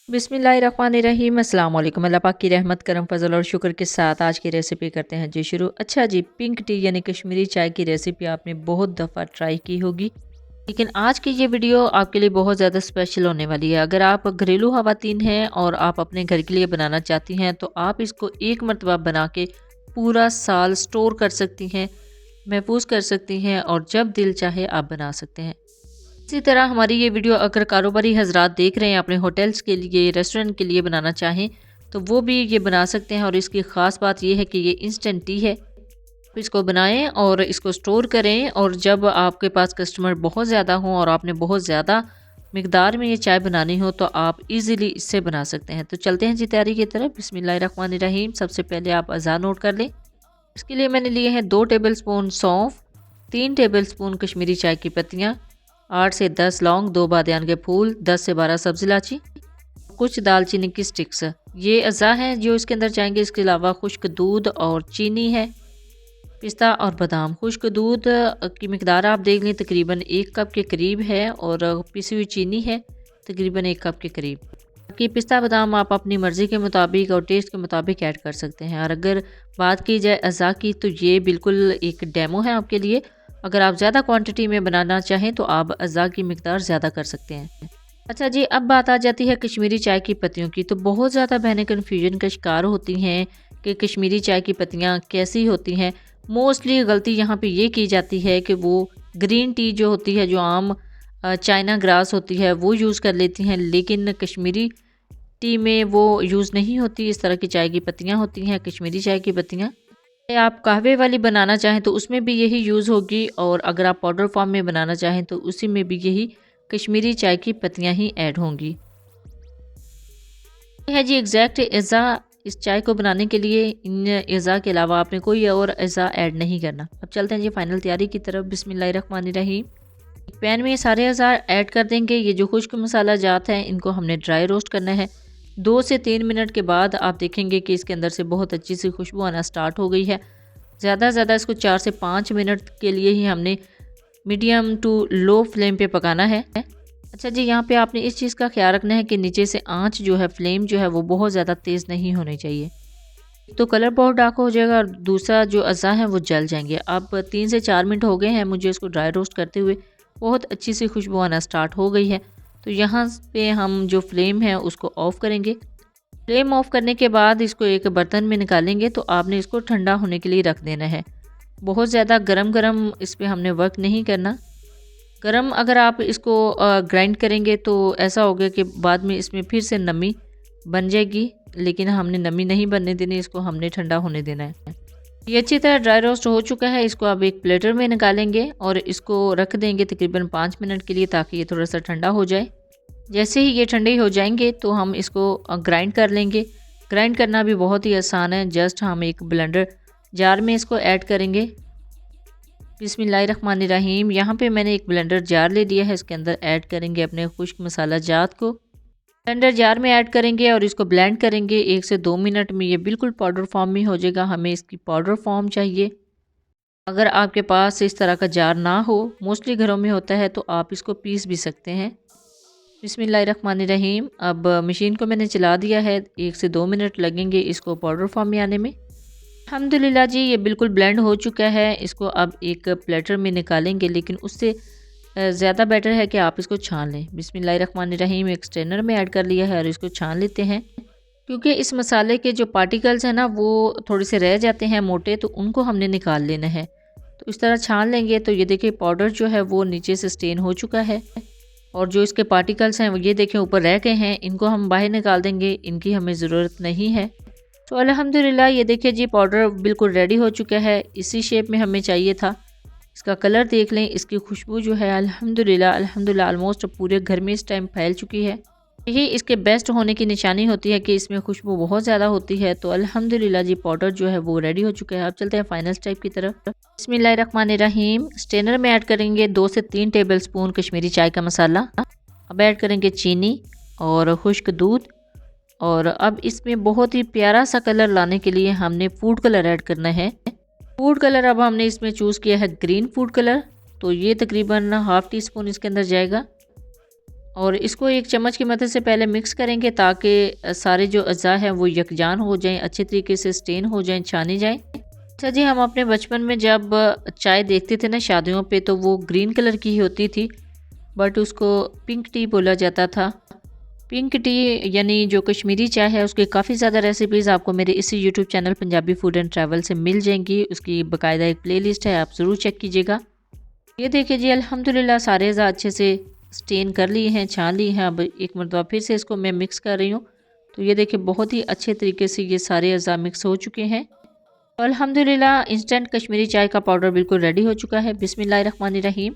बिस्मिल्लाहिर्रहमानिर्रहीम। अस्सलाम वालेकुम। अल्लाह पाक की रहमत करम फजल और शुक्र के साथ आज की रेसिपी करते हैं जी शुरू। अच्छा जी, पिंक टी यानी कश्मीरी चाय की रेसिपी आपने बहुत दफ़ा ट्राई की होगी, लेकिन आज की ये वीडियो आपके लिए बहुत ज़्यादा स्पेशल होने वाली है। अगर आप घरेलू ख़वातीन हैं और आप अपने घर के लिए बनाना चाहती हैं तो आप इसको एक मरतबा बना के पूरा साल स्टोर कर सकती हैं, महफूज कर सकती हैं और जब दिल चाहे आप बना सकते हैं। इसी तरह हमारी ये वीडियो अगर कारोबारी हजरात देख रहे हैं, अपने होटल्स के लिए, रेस्टोरेंट के लिए बनाना चाहें तो वो भी ये बना सकते हैं। और इसकी ख़ास बात ये है कि ये इंस्टेंट टी है। तो इसको बनाएं और इसको स्टोर करें, और जब आपके पास कस्टमर बहुत ज़्यादा हों और आपने बहुत ज़्यादा मिकदार में ये चाय बनानी हो तो आप इजीली इससे बना सकते हैं। तो चलते हैं जी तैयारी की तरफ। बिस्मिल्लाहिर्रहमानिर्रहीम। सबसे पहले आप अज़ा नोट कर लें। इसके लिए मैंने लिए हैं 2 टेबल स्पून सौंफ, 3 टेबल स्पून कश्मीरी चाय की पत्तियाँ, 8 से 10 लौंग, 2 बादियान के फूल, 10 से 12 सब्ज़ इलायची, कुछ दालचीनी की स्टिक्स। ये अज़ा हैं जो इसके अंदर जाएंगे। इसके अलावा खुश्क दूध और चीनी है, पिस्ता और बादाम। खुश्क दूध की मिकदार आप देख लें, तकरीबन 1 कप के करीब है, और पिसी हुई चीनी है तकरीबन 1 कप के करीब। कि पिस्ता बादाम आप अपनी मर्ज़ी के मुताबिक और टेस्ट के मुताबिक ऐड कर सकते हैं। और अगर बात की जाए अज़ा की तो ये बिल्कुल एक डेमो है आपके लिए। अगर आप ज़्यादा क्वांटिटी में बनाना चाहें तो आप अज़ा की मिकदार ज़्यादा कर सकते हैं। अच्छा जी, अब बात आ जाती है कश्मीरी चाय की पत्तियों की। तो बहुत ज़्यादा बहनें कन्फ्यूजन का शिकार होती हैं कि कश्मीरी चाय की पत्तियाँ कैसी होती हैं। मोस्टली गलती यहाँ पे ये की जाती है कि वो ग्रीन टी जो होती है, जो आम चाइना ग्रास होती है, वो यूज़ कर लेती हैं, लेकिन कश्मीरी टी में वो यूज़ नहीं होती। इस तरह की चाय की पत्तियाँ होती हैं कश्मीरी चाय की पत्तियाँ। आप कहवे वाली बनाना चाहें तो उसमें भी यही यूज़ होगी, और अगर आप पाउडर फॉर्म में बनाना चाहें तो उसी में भी यही कश्मीरी चाय की पत्तियाँ ही ऐड होंगी। ये है जी एग्जैक्ट अज़ा। इस चाय को बनाने के लिए इन अज़ा के अलावा आपने कोई और अज़ा ऐड नहीं करना। अब चलते हैं जी फाइनल तैयारी की तरफ। बिस्मिल्लाहिर्रहमानिर्रहीम। एक पैन में सारे अज़ा ऐड कर देंगे। ये जो खुश्क मसाला जात हैं इनको हमने ड्राई रोस्ट करना है। 2 से 3 मिनट के बाद आप देखेंगे कि इसके अंदर से बहुत अच्छी सी खुशबू आना स्टार्ट हो गई है। ज़्यादा से ज़्यादा इसको 4 से 5 मिनट के लिए ही हमने मीडियम टू लो फ्लेम पे पकाना है। अच्छा जी, यहाँ पे आपने इस चीज़ का ख्याल रखना है कि नीचे से आंच जो है, फ्लेम जो है वो बहुत ज़्यादा तेज़ नहीं होनी चाहिए, तो कलर बहुत डार्क हो जाएगा और दूसरा जो अज़ा है वो जल जाएंगे। अब 3 से 4 मिनट हो गए हैं मुझे इसको ड्राई रोस्ट करते हुए। बहुत अच्छी सी खुशबू आना स्टार्ट हो गई है। तो यहाँ पे हम जो फ्लेम है उसको ऑफ़ करेंगे। फ्लेम ऑफ करने के बाद इसको एक बर्तन में निकालेंगे। तो आपने इसको ठंडा होने के लिए रख देना है। बहुत ज़्यादा गरम गरम इस पर हमने वर्क नहीं करना। गरम अगर आप इसको ग्राइंड करेंगे तो ऐसा होगा कि बाद में इसमें फिर से नमी बन जाएगी, लेकिन हमने नमी नहीं बनने देनी, इसको हमने ठंडा होने देना है। ये अच्छी तरह ड्राई रोस्ट हो चुका है। इसको आप एक प्लेटर में निकालेंगे और इसको रख देंगे तकरीबन 5 मिनट के लिए, ताकि ये थोड़ा सा ठंडा हो जाए। जैसे ही ये ठंडे हो जाएंगे तो हम इसको ग्राइंड कर लेंगे। ग्राइंड करना भी बहुत ही आसान है। जस्ट हम एक ब्लेंडर जार में इसको ऐड करेंगे। बिस्मिल्लाहिर्रहमानिर्रहीम। यहाँ पे मैंने एक ब्लेंडर जार ले लिया है। इसके अंदर ऐड करेंगे अपने खुश्क मसाला जात को। ब्लेंडर जार में ऐड करेंगे और इसको ब्लेंड करेंगे। 1 से 2 मिनट में ये बिल्कुल पाउडर फॉर्म में हो जाएगा। हमें इसकी पाउडर फॉर्म चाहिए। अगर आपके पास इस तरह का जार ना हो, मोस्टली घरों में होता है, तो आप इसको पीस भी सकते हैं। बिस्मिल्लाहिर्रहमानिर्रहीम। अब मशीन को मैंने चला दिया है। 1 से 2 मिनट लगेंगे इसको पाउडर फॉर्म में आने में। अल्हम्दुलिल्लाह जी, ये बिल्कुल ब्लेंड हो चुका है। इसको अब एक प्लेटर में निकालेंगे, लेकिन उससे ज़्यादा बेटर है कि आप इसको छान लें। बिस्मिल्लाहिर्रहमानिर्रहीम। एक स्ट्रेनर में ऐड कर लिया है और इसको छान लेते हैं, क्योंकि इस मसाले के जो पार्टिकल्स हैं ना वो थोड़े से रह जाते हैं मोटे, तो उनको हमने निकाल लेना है। तो इस तरह छान लेंगे तो ये देखिए पाउडर जो है वो नीचे से स्टेन हो चुका है, और जो इसके पार्टिकल्स हैं वो ये देखें ऊपर रह गए हैं। इनको हम बाहर निकाल देंगे, इनकी हमें ज़रूरत नहीं है। तो अल्हम्दुलिल्लाह ये देखिए जी पाउडर बिल्कुल रेडी हो चुका है। इसी शेप में हमें चाहिए था। इसका कलर देख लें, इसकी खुशबू जो है अल्हम्दुलिल्लाह ऑलमोस्ट पूरे घर में इस टाइम फैल चुकी है। यही इसके बेस्ट होने की निशानी होती है कि इसमें खुशबू बहुत ज़्यादा होती है। तो अल्हम्दुलिल्लाह जी पाउडर जो है वो रेडी हो चुका है। अब चलते हैं फाइनल स्टेप की तरफ। बिस्मिल्लाहिर्रहमानिर्रहीम। स्ट्रेनर में ऐड करेंगे 2 से 3 टेबल स्पून कश्मीरी चाय का मसाला। अब ऐड करेंगे चीनी और खुश्क दूध, और अब इसमें बहुत ही प्यारा सा कलर लाने के लिए हमने फूड कलर ऐड करना है। फूड कलर अब हमने इसमें चूज़ किया है ग्रीन फूड कलर। तो ये तकरीबन ½ टी स्पून इसके अंदर जाएगा। और इसको एक चम्मच की मदद से पहले मिक्स करेंगे ताकि सारे जो अज़ा हैं वो यकजान हो जाएं, अच्छे तरीके से स्टेन हो जाएं, छाने जाएं। अच्छा जी, हम अपने बचपन में जब चाय देखते थे ना शादियों पे, तो वो ग्रीन कलर की ही होती थी, बट उसको पिंक टी बोला जाता था। पिंक टी यानी जो कश्मीरी चाय है, उसकी काफ़ी ज़्यादा रेसिपीज़ आपको मेरे इसी YouTube channel Punjabi food and travel से मिल जाएंगी। उसकी बाकायदा एक प्लेलिस्ट है, आप ज़रूर चेक कीजिएगा। ये देखिए जी, अल्हम्दुलिल्लाह सारे अज़ा अच्छे से स्टेन कर लिए हैं, छान लिए हैं। अब एक मरतबा फिर से इसको मैं मिक्स कर रही हूँ। तो ये देखिए बहुत ही अच्छे तरीके से ये सारे अज़ा मिक्स हो चुके हैं। तो अल्हम्दुलिल्लाह इंस्टेंट कश्मीरी चाय का पाउडर बिल्कुल रेडी हो चुका है। बिस्मिल्लाहिर्रहमानिर्रहीम।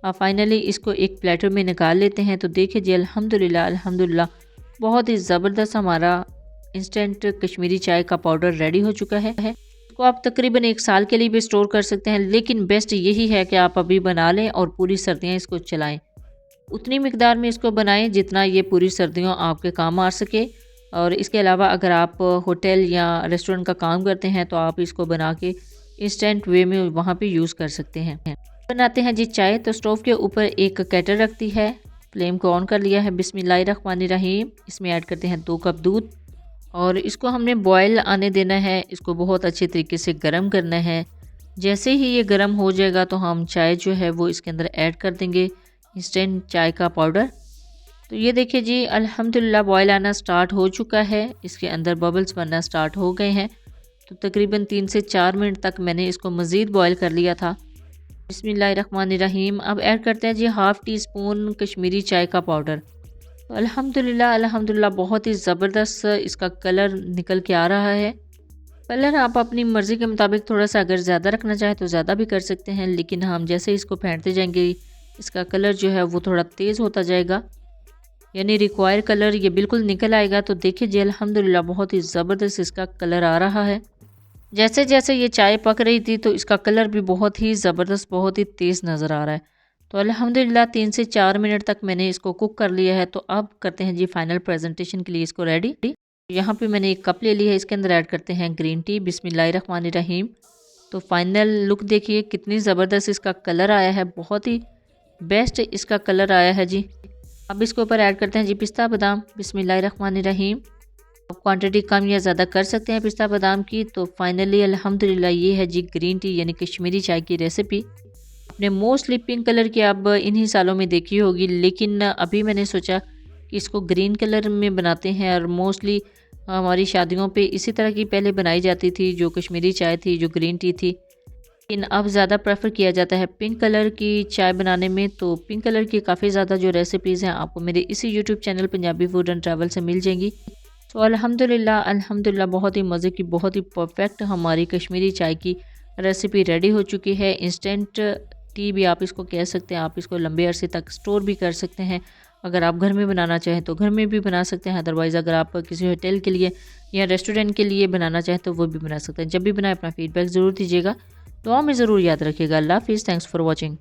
फाइनली इसको एक प्लेटर में निकाल लेते हैं। तो देखिए जी, अल्हम्दुलिल्लाह अल्हम्दुलिल्लाह बहुत ही ज़बरदस्त हमारा इंस्टेंट कश्मीरी चाय का पाउडर रेडी हो चुका है। इसको आप तकरीबन 1 साल के लिए भी स्टोर कर सकते हैं, लेकिन बेस्ट यही है कि आप अभी बना लें और पूरी सर्दियाँ इसको चलाएँ। उतनी मिकदार में इसको बनाएं जितना ये पूरी सर्दियों आपके काम आ सके। और इसके अलावा अगर आप होटल या रेस्टोरेंट का काम करते हैं तो आप इसको बना के इंस्टेंट वे में वहाँ पे यूज़ कर सकते हैं। बनाते हैं जी चाय। तो स्टोव के ऊपर एक केटल रखती है, फ्लेम को ऑन कर लिया है। बिस्मिल्लाहिर्रहमानिर्रहीम। इसमें ऐड करते हैं 2 कप दूध और इसको हमने बॉयल आने देना है। इसको बहुत अच्छे तरीके से गर्म करना है। जैसे ही ये गर्म हो जाएगा तो हम चाय जो है वो इसके अंदर ऐड कर देंगे, इंस्टेंट चाय का पाउडर। तो ये देखिए जी, अल्हम्दुलिल्लाह बॉयल आना स्टार्ट हो चुका है, इसके अंदर बबल्स बनना स्टार्ट हो गए हैं। तो तकरीबन 3 से 4 मिनट तक मैंने इसको मज़ीद बॉयल कर लिया था। बिस्मिल्लाहिर्रहमानिर्रहीम। अब ऐड करते हैं जी 1/2 टी-स्पून कश्मीरी चाय का पाउडर। तो अल्हम्दुलिल्लाह अल्हम्दुलिल्लाह बहुत ही ज़बरदस्त इसका कलर निकल के आ रहा है। कलर आप अपनी मर्ज़ी के मुताबिक थोड़ा सा अगर ज़्यादा रखना चाहें तो ज़्यादा भी कर सकते हैं, लेकिन हम जैसे इसको फेंटते जाएंगे इसका कलर जो है वो थोड़ा तेज़ होता जाएगा, यानी रिक्वायर कलर ये बिल्कुल निकल आएगा। तो देखिए जी, अल्हम्दुलिल्लाह बहुत ही ज़बरदस्त इसका कलर आ रहा है। जैसे जैसे ये चाय पक रही थी तो इसका कलर भी बहुत ही ज़बरदस्त, बहुत ही तेज़ नज़र आ रहा है। तो अल्हम्दुलिल्लाह 3 से 4 मिनट तक मैंने इसको कुक कर लिया है। तो अब करते हैं जी फाइनल प्रेजेंटेशन के लिए इसको रेडी। यहाँ पे मैंने एक कप ले लिया है, इसके अंदर ऐड करते हैं ग्रीन टी। बिस्मिल्लाहिर्रहमानिर्रहीम। तो फाइनल लुक देखिए कितनी ज़बरदस्त इसका कलर आया है, बहुत ही बेस्ट इसका कलर आया है जी। अब इसके ऊपर ऐड करते हैं जी पिस्ता बादाम। बिस्मिल्लाहिर्रहमानिर्रहीम। क्वांटिटी कम या ज़्यादा कर सकते हैं पिस्ता बादाम की। तो फाइनली अल्हम्दुलिल्लाह ये है जी ग्रीन टी यानी कश्मीरी चाय की रेसिपी। आपने मोस्टली पिंक कलर की अब इन्हीं सालों में देखी होगी, लेकिन अभी मैंने सोचा कि इसको ग्रीन कलर में बनाते हैं। और मोस्टली हमारी शादियों पे इसी तरह की पहले बनाई जाती थी, जो कश्मीरी चाय थी, जो ग्रीन टी थी, लेकिन अब ज़्यादा प्रेफर किया जाता है पिंक कलर की चाय बनाने में। तो पिंक कलर की काफ़ी ज़्यादा जो रेसिपीज़ हैं आपको मेरे इसी YouTube channel Punjabi food and travel से मिल जाएंगी। तो अल्हम्दुलिल्लाह अल्हम्दुलिल्लाह बहुत ही मज़े की, बहुत ही परफेक्ट हमारी कश्मीरी चाय की रेसिपी रेडी हो चुकी है। इंस्टेंट टी भी आप इसको कह सकते हैं। आप इसको लंबे अरसे तक स्टोर भी कर सकते हैं। अगर आप घर में बनाना चाहें तो घर में भी बना सकते हैं, अदरवाइज़ अगर आप किसी होटल के लिए या रेस्टोरेंट के लिए बनाना चाहें तो वो भी बना सकते हैं। जब भी बनाए अपना फीडबैक ज़रूर दीजिएगा, दुआ में ज़रूर याद रखिएगा। अल्लाह हाफ़िज़। Thanks for watching.